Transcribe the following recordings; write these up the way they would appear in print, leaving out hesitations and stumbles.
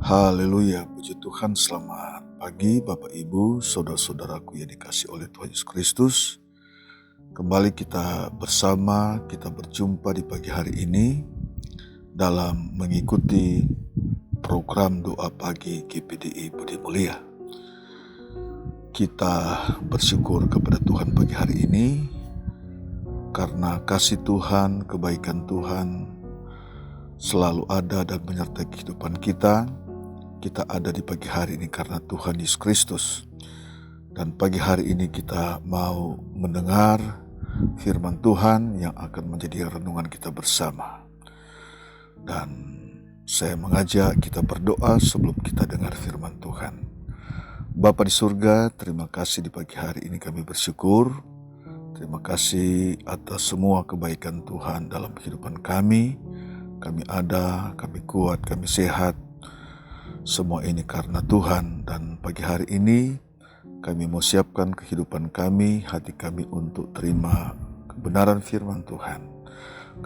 Haleluya, puji Tuhan, selamat pagi Bapak Ibu, saudara-saudaraku yang dikasihi oleh Tuhan Yesus Kristus. Kembali kita bersama, kita berjumpa di pagi hari ini dalam mengikuti program doa pagi GPDI Budi Mulia. Kita bersyukur kepada Tuhan pagi hari ini karena kasih Tuhan, kebaikan Tuhan selalu ada dan menyertai kehidupan kita. Kita ada di pagi hari ini karena Tuhan Yesus Kristus. Dan pagi hari ini kita mau mendengar firman Tuhan yang akan menjadi renungan kita bersama. Dan saya mengajak kita berdoa sebelum kita dengar firman Tuhan. Bapa di surga, terima kasih di pagi hari ini kami bersyukur. Terima kasih atas semua kebaikan Tuhan dalam kehidupan kami. Kami ada, kami kuat, kami sehat. Semua ini karena Tuhan, dan pagi hari ini kami mau siapkan kehidupan kami, hati kami untuk terima kebenaran firman Tuhan.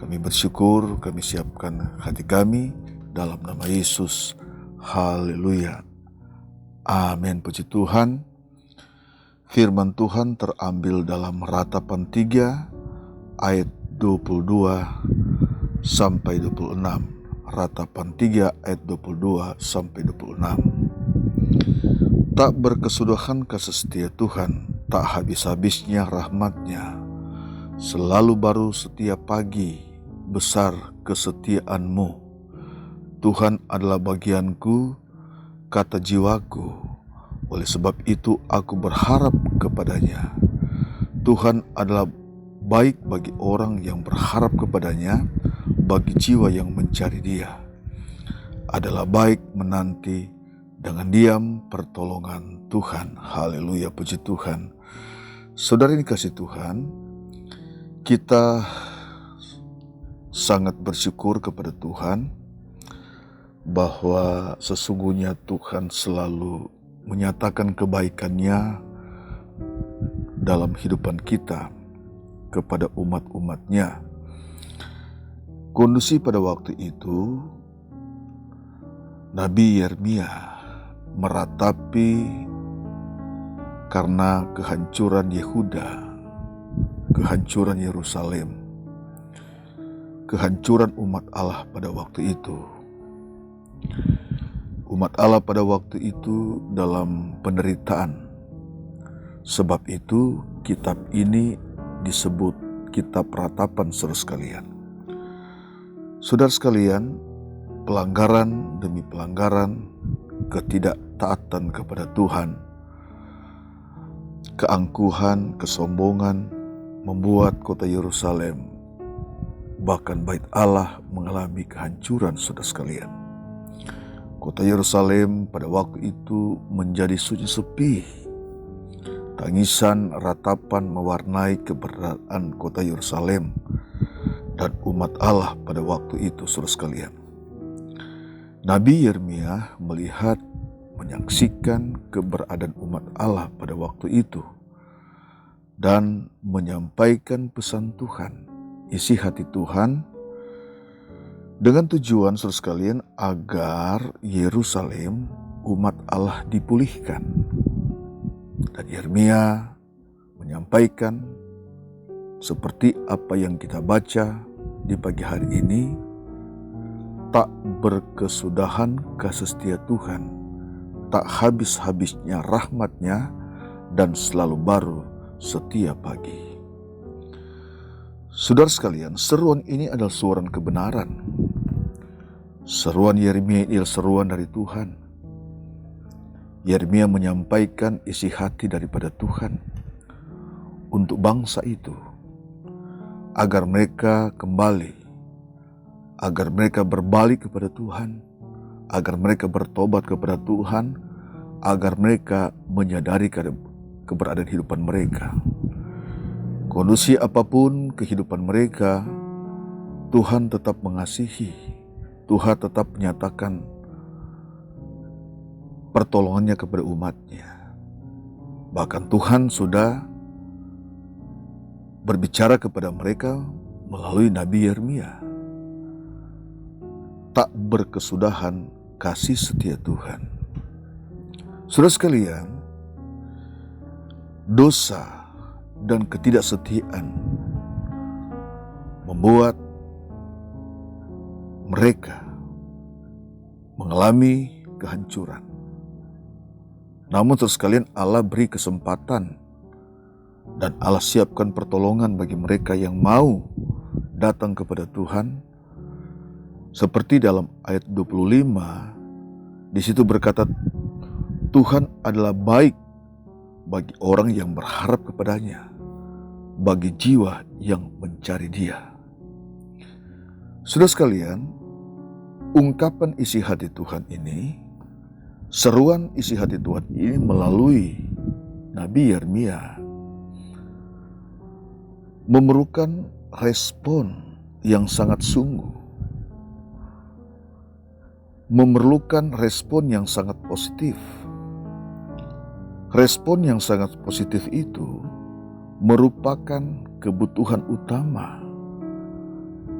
Kami bersyukur, kami siapkan hati kami dalam nama Yesus. Haleluya. Amin, puji Tuhan. Firman Tuhan terambil dalam Ratapan 3 ayat 22 sampai 26. Ratapan 3 ayat 22 sampai 26. Tak berkesudahan kasih setia Tuhan, tak habis-habisnya rahmat-Nya. Selalu baru setiap pagi, besar kesetiaan-Mu. Tuhan adalah bagianku, kata jiwaku. Oleh sebab itu aku berharap kepada-Nya. Tuhan adalah baik bagi orang yang berharap kepada-Nya, bagi jiwa yang mencari Dia. Adalah baik menanti dengan diam pertolongan Tuhan. Haleluya, puji Tuhan. Saudara ini kasih Tuhan, kita sangat bersyukur kepada Tuhan bahwa sesungguhnya Tuhan selalu menyatakan kebaikan-Nya dalam kehidupan kita kepada umat-umat-Nya. Kondisi pada waktu itu, Nabi Yeremia meratapi karena kehancuran Yehuda, kehancuran Yerusalem, kehancuran umat Allah pada waktu itu. Umat Allah pada waktu itu dalam penderitaan. Sebab itu kitab ini disebut kitab ratapan, saudara sekalian. Saudara sekalian, pelanggaran demi pelanggaran, ketidaktaatan kepada Tuhan, keangkuhan, kesombongan membuat kota Yerusalem, bahkan bait Allah mengalami kehancuran, saudara sekalian. Kota Yerusalem pada waktu itu menjadi sunyi sepi. Tangisan ratapan mewarnai keberadaan kota Yerusalem dan umat Allah pada waktu itu, saudara sekalian. Nabi Yeremia melihat, menyaksikan keberadaan umat Allah pada waktu itu dan menyampaikan pesan Tuhan, isi hati Tuhan, dengan tujuan, saudara sekalian, agar Yerusalem, umat Allah, dipulihkan. Dan Yeremia menyampaikan seperti apa yang kita baca di pagi hari ini, tak berkesudahan kasih setia Tuhan, tak habis-habisnya rahmat-Nya, dan selalu baru setiap pagi. Saudara sekalian, seruan ini adalah seruan kebenaran. Seruan Yeremia ini adalah seruan dari Tuhan. Yeremia menyampaikan isi hati daripada Tuhan untuk bangsa itu, agar mereka kembali, agar mereka berbalik kepada Tuhan, agar mereka bertobat kepada Tuhan, agar mereka menyadari keberadaan kehidupan mereka. Kondisi apapun kehidupan mereka, Tuhan tetap mengasihi. Tuhan tetap menyatakan pertolongannya kepada umat-Nya. Bahkan Tuhan sudah berbicara kepada mereka melalui Nabi Yeremia. Tak berkesudahan kasih setia Tuhan. Saudara sekalian, dosa dan ketidaksetiaan membuat mereka mengalami kehancuran. Namun saudara sekalian, Allah beri kesempatan dan Allah siapkan pertolongan bagi mereka yang mau datang kepada Tuhan. Seperti dalam ayat 25, di situ berkata, Tuhan adalah baik bagi orang yang berharap kepadanya, bagi jiwa yang mencari Dia. Saudara sekalian, ungkapan isi hati Tuhan ini, seruan isi hati Tuhan ini melalui Nabi Yeremia memerlukan respon yang sangat sungguh, memerlukan respon yang sangat positif. Respon yang sangat positif itu merupakan kebutuhan utama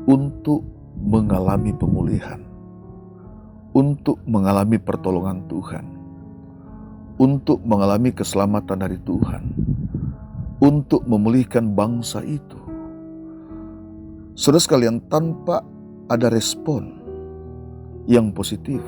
untuk mengalami pemulihan, untuk mengalami pertolongan Tuhan, untuk mengalami keselamatan dari Tuhan, untuk memulihkan bangsa itu. Saudara sekalian, tanpa ada respon yang positif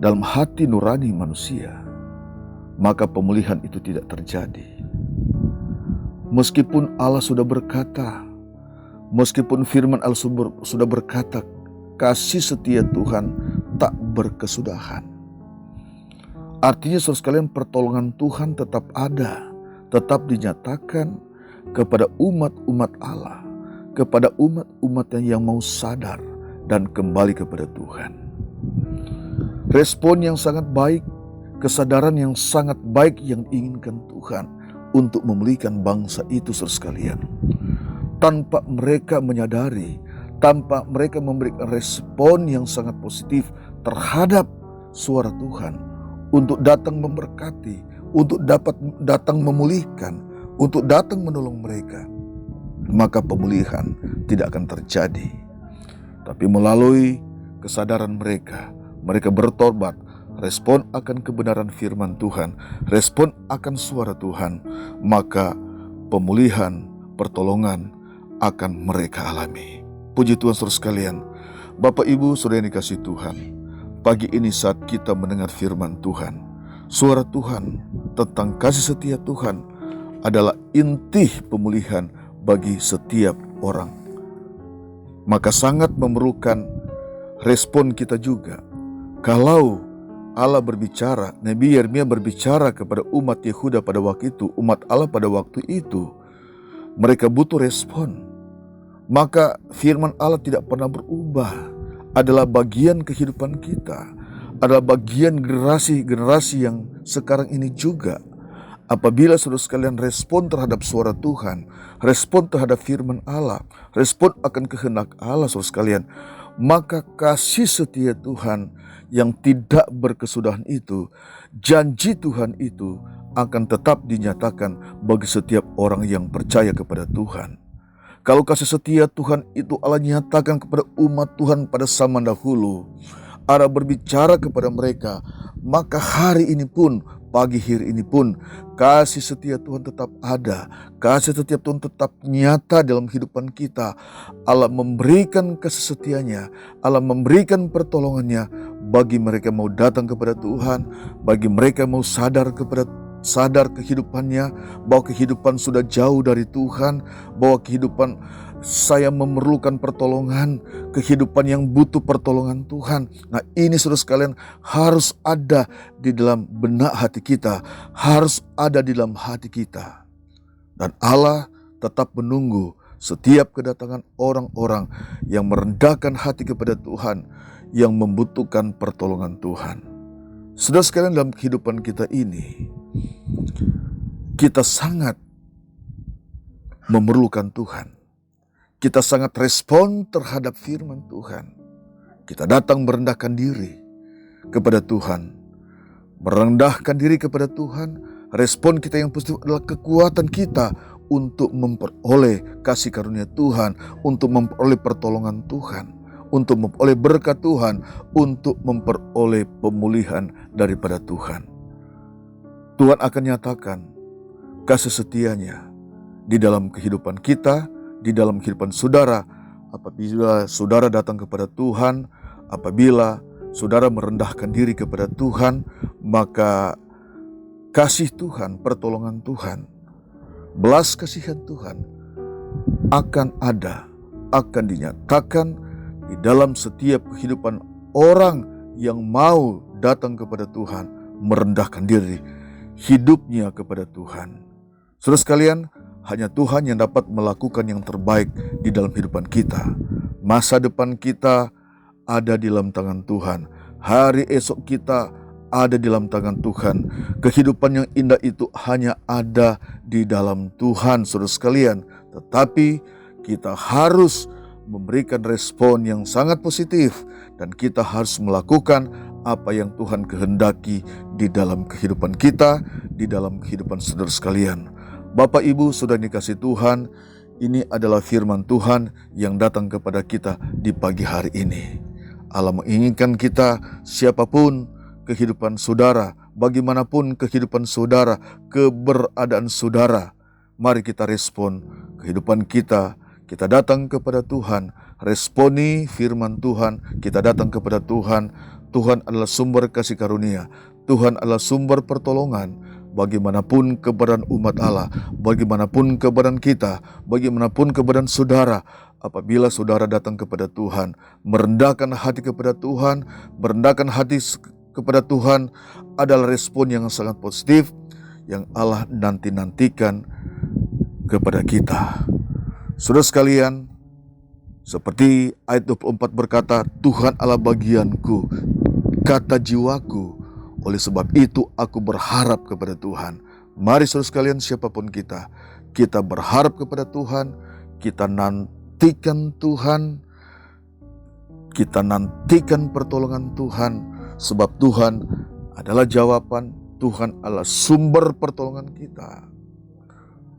dalam hati nurani manusia, maka pemulihan itu tidak terjadi. Meskipun Allah sudah berkata, meskipun firman Allah sudah berkata, kasih setia Tuhan tak berkesudahan. Artinya saudara sekalian, pertolongan Tuhan tetap ada, tetap dinyatakan kepada umat-umat Allah, kepada umat-umat yang mau sadar dan kembali kepada Tuhan. Respon yang sangat baik, kesadaran yang sangat baik yang diinginkan Tuhan untuk memulihkan bangsa itu saudara sekalian. Tanpa mereka menyadari, tanpa mereka memberikan respon yang sangat positif terhadap suara Tuhan untuk datang memberkati, untuk dapat datang memulihkan, untuk datang menolong mereka, maka pemulihan tidak akan terjadi. Tapi melalui kesadaran mereka, mereka bertobat, respon akan kebenaran firman Tuhan, respon akan suara Tuhan, maka pemulihan, pertolongan akan mereka alami. Puji Tuhan saudara sekalian, Bapak Ibu saudara yang dikasihi Tuhan, pagi ini saat kita mendengar firman Tuhan, suara Tuhan tentang kasih setia Tuhan adalah inti pemulihan bagi setiap orang. Maka sangat memerlukan respon kita juga. Kalau Allah berbicara, Nabi Yeremia berbicara kepada umat Yehuda pada waktu itu, umat Allah pada waktu itu, mereka butuh respon. Maka firman Allah tidak pernah berubah, adalah bagian kehidupan kita, adalah bagian generasi-generasi yang sekarang ini juga. Apabila saudara sekalian respon terhadap suara Tuhan, respon terhadap firman Allah, respon akan kehendak Allah saudara sekalian, maka kasih setia Tuhan yang tidak berkesudahan itu, janji Tuhan itu akan tetap dinyatakan bagi setiap orang yang percaya kepada Tuhan. Kalau kasih setia Tuhan itu Allah nyatakan kepada umat Tuhan pada zaman dahulu, Allah berbicara kepada mereka, maka hari ini pun, pagi hari ini pun, kasih setia Tuhan tetap ada. Kasih setia Tuhan tetap nyata dalam kehidupan kita. Allah memberikan kasih setianya, Allah memberikan pertolongannya bagi mereka mau datang kepada Tuhan, bagi mereka mau sadar kehidupannya, bahwa kehidupan sudah jauh dari Tuhan, bahwa kehidupan saya memerlukan pertolongan, kehidupan yang butuh pertolongan Tuhan. Nah, ini saudara sekalian harus ada di dalam benak hati kita, harus ada di dalam hati kita. Dan Allah tetap menunggu setiap kedatangan orang-orang yang merendahkan hati kepada Tuhan, yang membutuhkan pertolongan Tuhan. Saudara sekalian, dalam kehidupan kita ini, kita sangat memerlukan Tuhan. Kita sangat respon terhadap firman Tuhan. Kita datang merendahkan diri kepada Tuhan. Merendahkan diri kepada Tuhan, respon kita yang positif adalah kekuatan kita untuk memperoleh kasih karunia Tuhan, untuk memperoleh pertolongan Tuhan, untuk memperoleh berkat Tuhan, untuk memperoleh pemulihan daripada Tuhan. Tuhan akan nyatakan kasih setianya di dalam kehidupan kita, di dalam kehidupan saudara. Apabila saudara datang kepada Tuhan, apabila saudara merendahkan diri kepada Tuhan, maka kasih Tuhan, pertolongan Tuhan, belas kasihan Tuhan akan ada, akan dinyatakan di dalam setiap kehidupan orang yang mau datang kepada Tuhan, merendahkan diri, hidupnya kepada Tuhan. Saudara sekalian, hanya Tuhan yang dapat melakukan yang terbaik di dalam kehidupan kita. Masa depan kita ada di dalam tangan Tuhan. Hari esok kita ada di dalam tangan Tuhan. Kehidupan yang indah itu hanya ada di dalam Tuhan, saudara sekalian. Tetapi kita harus memberikan respon yang sangat positif, dan kita harus melakukan apa yang Tuhan kehendaki di dalam kehidupan kita, di dalam kehidupan saudara sekalian. Bapak Ibu sudah dikasih Tuhan, ini adalah firman Tuhan yang datang kepada kita di pagi hari ini. Allah menginginkan kita, siapapun kehidupan saudara, bagaimanapun kehidupan saudara, keberadaan saudara, mari kita respon kehidupan kita. Kita datang kepada Tuhan, responi firman Tuhan, kita datang kepada Tuhan. Tuhan adalah sumber kasih karunia, Tuhan adalah sumber pertolongan. Bagaimanapun keberadaan umat Allah, bagaimanapun keberadaan kita, bagaimanapun keberadaan saudara, apabila saudara datang kepada Tuhan, merendahkan hati kepada Tuhan, merendahkan hati kepada Tuhan adalah respon yang sangat positif yang Allah nantikan kepada kita. Saudara sekalian, seperti ayat 24 berkata, Tuhan Allah bagianku, kata jiwaku, oleh sebab itu aku berharap kepada Tuhan. Mari saudara sekalian, siapapun kita berharap kepada Tuhan, kita nantikan Tuhan, kita nantikan pertolongan Tuhan, sebab Tuhan adalah jawaban, Tuhan adalah sumber pertolongan kita.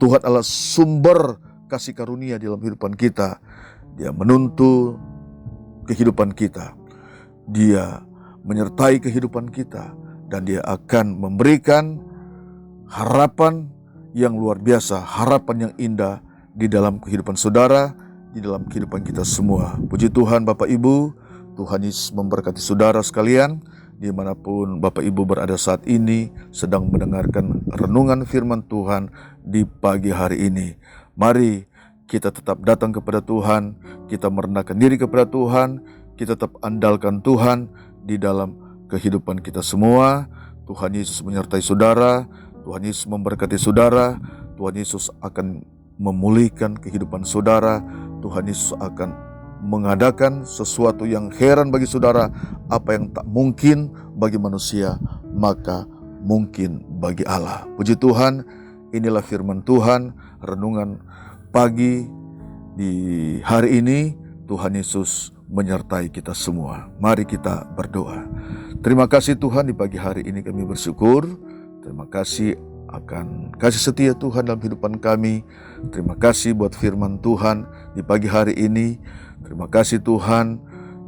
Tuhan adalah sumber kasih karunia dalam kehidupan kita. Dia menuntun kehidupan kita, Dia menyertai kehidupan kita, dan Dia akan memberikan harapan yang luar biasa, harapan yang indah di dalam kehidupan saudara, di dalam kehidupan kita semua. Puji Tuhan Bapak Ibu, Tuhan Yesus memberkati saudara sekalian, dimanapun Bapak Ibu berada saat ini, sedang mendengarkan renungan firman Tuhan di pagi hari ini. Mari kita tetap datang kepada Tuhan, kita merendahkan diri kepada Tuhan, kita tetap andalkan Tuhan di dalam kehidupan kita semua. Tuhan Yesus menyertai saudara, Tuhan Yesus memberkati saudara, Tuhan Yesus akan memulihkan kehidupan saudara, Tuhan Yesus akan mengadakan sesuatu yang heran bagi saudara. Apa yang tak mungkin bagi manusia, maka mungkin bagi Allah. Puji Tuhan, inilah firman Tuhan, renungan pagi di hari ini. Tuhan Yesus menyertai kita semua. Mari kita berdoa. Terima kasih Tuhan, di pagi hari ini kami bersyukur. Terima kasih akan kasih setia Tuhan dalam kehidupan kami. Terima kasih buat firman Tuhan di pagi hari ini. Terima kasih Tuhan,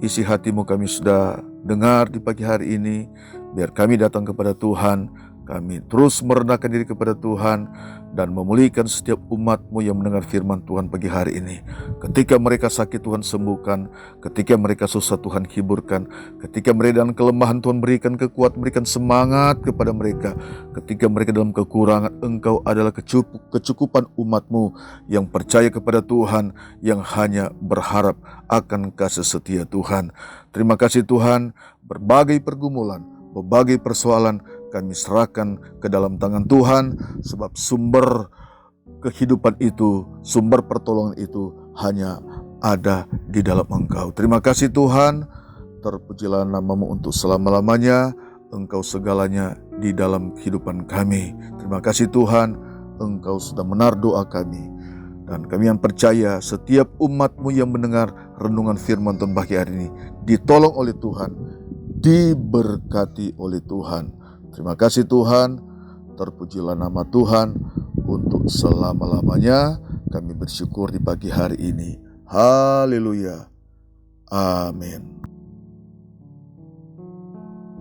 isi hatimu kami sudah dengar di pagi hari ini. Biar kami datang kepada Tuhan, kami terus merendahkan diri kepada Tuhan, dan memulihkan setiap umat-Mu yang mendengar firman Tuhan pagi hari ini. Ketika mereka sakit, Tuhan sembuhkan. Ketika mereka susah, Tuhan hiburkan. Ketika mereka dalam kelemahan, Tuhan berikan kekuatan, berikan semangat kepada mereka. Ketika mereka dalam kekurangan, Engkau adalah kecukupan umat-Mu yang percaya kepada Tuhan, yang hanya berharap akan kasih setia Tuhan. Terima kasih Tuhan, berbagai pergumulan, berbagai persoalan kami serahkan ke dalam tangan Tuhan, sebab sumber kehidupan itu, sumber pertolongan itu hanya ada di dalam Engkau. Terima kasih Tuhan, terpujilah nama-Mu untuk selama-lamanya. Engkau segalanya di dalam kehidupan kami. Terima kasih Tuhan, Engkau sudah menaruh doa kami. Dan kami yang percaya setiap umat-Mu yang mendengar renungan firman Tuhan pagi hari ini ditolong oleh Tuhan, diberkati oleh Tuhan. Terima kasih Tuhan, terpujilah nama Tuhan untuk selama-lamanya. Kami bersyukur di pagi hari ini. Haleluya. Amin.